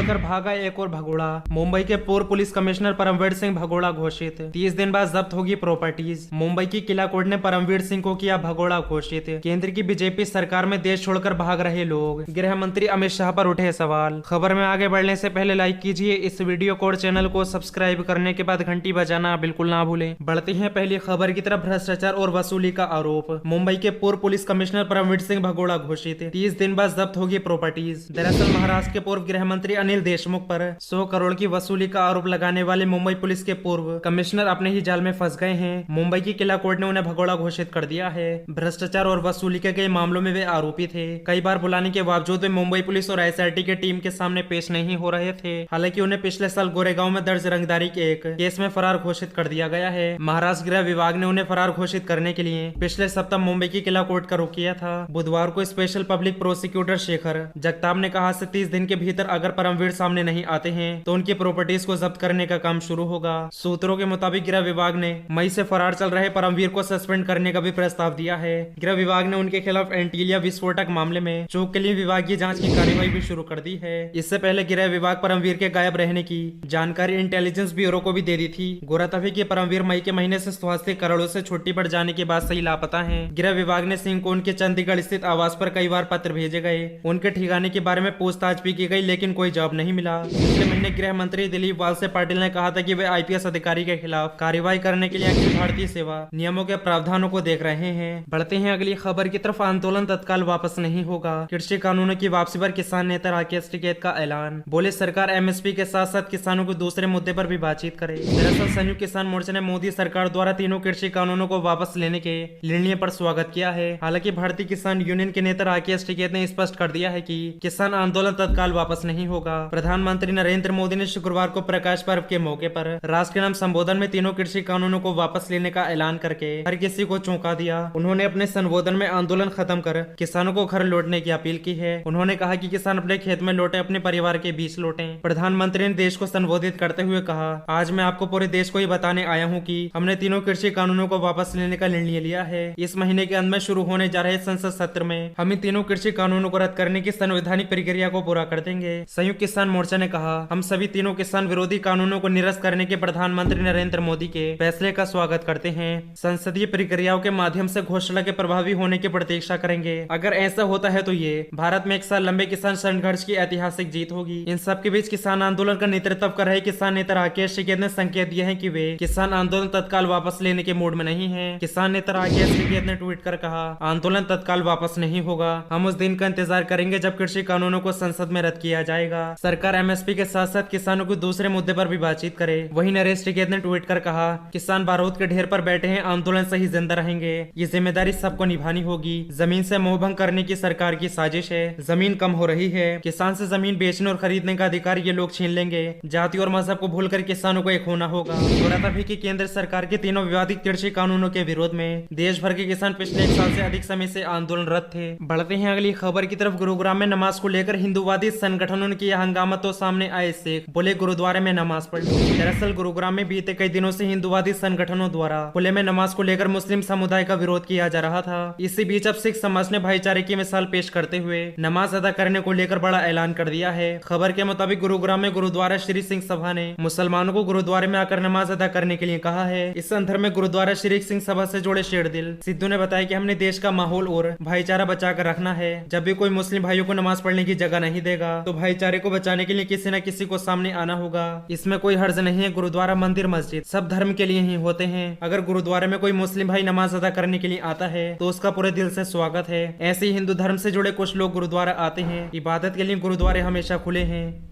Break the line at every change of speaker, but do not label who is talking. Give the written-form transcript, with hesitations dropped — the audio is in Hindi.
छोड़कर भागा एक और भगोड़ा। मुंबई के पूर्व पुलिस कमिश्नर परमवीर सिंह भगोड़ा घोषित। 30 दिन बाद जब्त होगी प्रॉपर्टीज। मुंबई की किला कोर्ट ने परमवीर सिंह को किया भगोड़ा घोषित। केंद्र की बीजेपी सरकार में देश छोड़कर भाग रहे लोग, गृह मंत्री अमित शाह पर उठे सवाल। खबर में आगे बढ़ने से पहले लाइक कीजिए इस वीडियो को और चैनल को सब्सक्राइब करने के बाद घंटी बजाना बिल्कुल ना भूलें। बढ़ती है पहली खबर की तरफ। भ्रष्टाचार और वसूली का आरोप। मुंबई के पूर्व पुलिस कमिश्नर परमवीर सिंह भगोड़ा घोषित। 30 दिन बाद जब्त होगी प्रॉपर्टीज। दरअसल महाराष्ट्र के पूर्व गृह मंत्री अनिल देशमुख पर 100 करोड़ की वसूली का आरोप लगाने वाले मुंबई पुलिस के पूर्व कमिश्नर अपने ही जाल में फंस गए हैं। मुंबई की किला कोर्ट ने उन्हें भगोड़ा घोषित कर दिया है। भ्रष्टाचार और वसूली के कई मामलों में वे आरोपी थे। कई बार बुलाने के बावजूद वे मुंबई पुलिस और एसआईटी के टीम के सामने पेश नहीं हो रहे थे। हालांकि उन्हें पिछले साल गोरेगांव में दर्ज रंगदारी के एक केस में फरार घोषित कर दिया गया है। महाराष्ट्र गृह विभाग ने उन्हें फरार घोषित करने के लिए पिछले सप्ताह मुंबई की किला कोर्ट का रुख किया था। बुधवार को special public prosecutor Shekhar Jagtap ने कहा से 30 दिन के भीतर अगर परमवीर सामने नहीं आते हैं तो उनकी प्रॉपर्टीज को जब्त करने का काम शुरू होगा। सूत्रों के मुताबिक गृह विभाग ने मई से फरार चल रहे परमवीर को सस्पेंड करने का भी प्रस्ताव दिया है। गृह विभाग ने उनके खिलाफ एंटीलिया विस्फोटक मामले में चूक के लिए विभागीय जांच की कार्यवाही भी शुरू कर दी है। इससे पहले गृह विभाग परमवीर के गायब रहने की जानकारी इंटेलिजेंस ब्यूरो को भी दे दी थी। गौरतलब है कि परमवीर मई के महीने से स्वास्थ्य करोड़ों से छुट्टी पर जाने के बाद सही लापता है। गृह विभाग ने सिंह को उनके चंडीगढ़ स्थित आवास पर कई बार पत्र भेजे गए। उनके ठिकाने के बारे में पूछताछ भी की गई लेकिन कोई जवाब नहीं मिला। पिछले महीने गृह मंत्री दिलीप वालसे पाटिल ने कहा था कि वे आईपीएस अधिकारी के खिलाफ कार्रवाई करने के लिए अखिल भारतीय सेवा नियमों के प्रावधानों को देख रहे हैं। बढ़ते हैं अगली खबर की तरफ। आंदोलन तत्काल वापस नहीं होगा। कृषि कानूनों की वापसी पर किसान नेता राकेश टिकैत का ऐलान। बोले सरकार एमएसपी के साथ साथ किसानों को दूसरे मुद्दे पर भी बातचीत करे। दरअसल संयुक्त किसान मोर्चा ने मोदी सरकार द्वारा तीनों कृषि कानूनों को वापस लेने के निर्णय पर स्वागत किया है। हालांकि भारतीय किसान यूनियन के नेता राकेश टिकैत ने स्पष्ट कर दिया है कि किसान आंदोलन तत्काल वापस नहीं होगा। प्रधानमंत्री नरेंद्र मोदी ने शुक्रवार को प्रकाश पर्व के मौके पर राष्ट्र के नाम संबोधन में तीनों कृषि कानूनों को वापस लेने का ऐलान करके हर किसी को चौंका दिया। उन्होंने अपने संबोधन में आंदोलन खत्म कर किसानों को घर लौटने की अपील की है। उन्होंने कहा कि किसान अपने खेत में लौटे, अपने परिवार के बीच लौटे। प्रधानमंत्री ने देश को संबोधित करते हुए कहा, आज मैं आपको पूरे देश को ये बताने आया हूँ कि हमने तीनों कृषि कानूनों को वापस लेने का निर्णय लिया है। इस महीने के अंत में शुरू होने जा रहे संसद सत्र में हम इन तीनों कृषि कानूनों को रद्द करने की संवैधानिक प्रक्रिया को पूरा कर देंगे। संयुक्त किसान मोर्चा ने कहा, हम सभी तीनों किसान विरोधी कानूनों को निरस्त करने के प्रधानमंत्री नरेंद्र मोदी के फैसले का स्वागत करते हैं। संसदीय प्रक्रियाओं के माध्यम से घोषणा के प्रभावी होने की प्रतीक्षा करेंगे। अगर ऐसा होता है तो ये भारत में 1 साल लंबे किसान संघर्ष की ऐतिहासिक जीत होगी। इन सबके बीच किसान आंदोलन का नेतृत्व कर रहे किसान नेता राकेश टिकैत ने संकेत दिए हैं कि वे किसान आंदोलन तत्काल वापस लेने के मूड में नहीं है। किसान नेता राकेश टिकैत ने ट्वीट कर कहा, आंदोलन तत्काल वापस नहीं होगा। हम उस दिन का इंतजार करेंगे जब कृषि कानूनों को संसद में रद्द किया जाएगा। सरकार एमएसपी के साथ साथ किसानों को दूसरे मुद्दे पर भी बातचीत करे। वहीं नरेश टिकैत ने ट्वीट कर कहा, किसान बारूद के ढेर पर बैठे हैं, आंदोलन से ही जिंदा रहेंगे। ये जिम्मेदारी सबको निभानी होगी। जमीन से मोहभंग करने की सरकार की साजिश है। जमीन कम हो रही है। किसान से जमीन बेचने और खरीदने का अधिकार ये लोग छीन लेंगे। जाति और मजहब को भूलकर किसानों को एक होना होगा। गौरतलब है कि केंद्र सरकार के तीनों विवादित कृषि कानूनों के विरोध में देश भर के किसान पिछले 1 साल से अधिक समय से आंदोलनरत थे। बढ़ते हैं अगली खबर की तरफ। गुरुग्राम में नमाज को लेकर हिंदूवादी संगठनों ने किया हंगामा तो सामने आए शेख, बोले गुरुद्वारे में नमाज पढ़ लो। दरअसल गुरुग्राम में बीते कई दिनों से हिंदूवादी संगठनों द्वारा खुले में नमाज को लेकर मुस्लिम समुदाय का विरोध किया जा रहा था। इसी बीच अब सिख समाज ने भाईचारे की मिसाल पेश करते हुए नमाज अदा करने को लेकर बड़ा ऐलान कर दिया है। खबर के मुताबिक गुरुग्राम में गुरुद्वारा श्री सिंह सभा ने मुसलमानों को गुरुद्वारे में आकर नमाज अदा करने के लिए कहा है। इस संदर्भ में गुरुद्वारा श्री सिंह सभा से जुड़े शेरदिल सिद्धू ने बताया कि हमने देश का माहौल और भाईचारा बचा कर रखना है। जब भी कोई मुस्लिम भाइयों को नमाज पढ़ने की जगह नहीं देगा तो भाईचारे को बचाने के लिए किसी न किसी को सामने आना होगा। इसमें कोई हर्ज नहीं है। गुरुद्वारा, मंदिर, मस्जिद सब धर्म के लिए ही होते हैं। अगर गुरुद्वारे में कोई मुस्लिम भाई नमाज अदा करने के लिए आता है तो उसका पूरे दिल से स्वागत है। ऐसे ही हिंदू धर्म से जुड़े कुछ लोग गुरुद्वारा आते हैं। इबादत के लिए गुरुद्वारे हमेशा खुले हैं।